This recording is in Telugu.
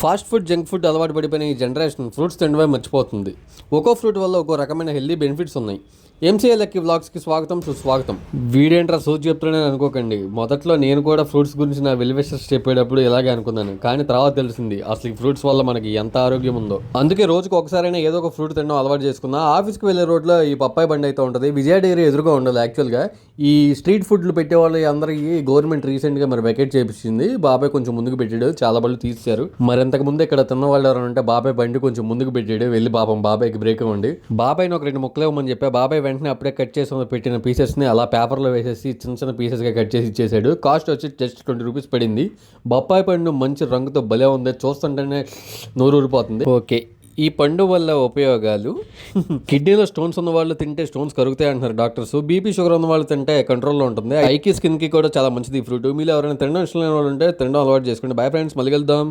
ఫాస్ట్ ఫుడ్, జంక్ ఫుడ్ అలవాటు పడిపోయిన ఈ జనరేషన్ ఫ్రూట్స్ తినడమే మర్చిపోతుంది. ఒక్కో ఫ్రూట్ వల్ల ఒక్కో రకమైన హెల్దీ బెనిఫిట్స్ ఉన్నాయి. ఎంసీఏ లక్కీ వ్లాగ్స్కి స్వాగతం, సుస్వాగతం. వీడేంట్రా సోచ్ చెప్తున్నానని అనుకోకండి. మొదట్లో నేను కూడా ఫ్రూట్స్ గురించి నా వెల్విషెస్ చెప్పేటప్పుడు ఇలాగే అనుకున్నాను. కానీ తర్వాత తెలిసింది అసలు ఈ ఫ్రూట్స్ వల్ల మనకి ఎంత ఆరోగ్యం ఉందో. అందుకే రోజుకు ఒకసారైనా ఏదో ఒక ఫ్రూట్ తినడం అలవాటు చేసుకున్నా. ఆఫీస్కి వెళ్ళే రోడ్లో ఈ పప్పాయి బండి అయితే ఉంటుంది. విజయ డైరీ ఎదురుగా ఉండదు. యాక్చువల్గా ఈ స్ట్రీట్ ఫుడ్లు పెట్టేవాళ్ళు అందరికీ గవర్నమెంట్ రీసెంట్గా మరి వెకేట్ చేయించింది. బాబాయ్ కొంచెం ముందుకు పెట్టాడు, చాలా బళ్ళు తీశారు. మరి అంతకుముందు ఇక్కడ తిన్న వాళ్ళు ఎవరంటే బాబాయ్ బండి కొంచెం ముందుకు పెట్టాడు. వెళ్ళి పాపం బాబాయ్కి బ్రేక్ ఇవ్వండి. బాబాయ్ని ఒక 2 ముక్కలు ఇవ్వమని చెప్పా. బాబాయ్ వెంటనే అప్పుడే కట్ చేసి పెట్టిన పీసెస్ని అలా పేపర్లో వేసేసి చిన్న చిన్న పీసెస్గా కట్ చేసి ఇచ్చేసాడు. కాస్ట్ వచ్చి జస్ట్ 20 రూపీస్ పడింది. బొప్పాయి పండు మంచి రంగుతో భలే ఉంది, చూస్తుంటేనే నోరు ఊరిపోతుంది. ఓకే, ఈ పండు వల్ల ఉపయోగాలు కిడ్నీలో స్టోన్స్ ఉన్న వాళ్ళు తింటే స్టోన్స్ కరుగుతాయి అంటున్నారు డాక్టర్స్. బీపీ షుగర్ ఉన్న వాళ్ళు తింటే కంట్రోల్లో ఉంటుంది. ఐకి స్కిన్కి కూడా చాలా మంచిది ఈ ఫ్రూట్. మీరు ఎవరైనా తినడం ఇష్టం లేని వాళ్ళు ఉంటే తినడం అలవాటు చేసుకోండి. బై ఫ్రెండ్స్, మళ్ళీ వెళ్దాం.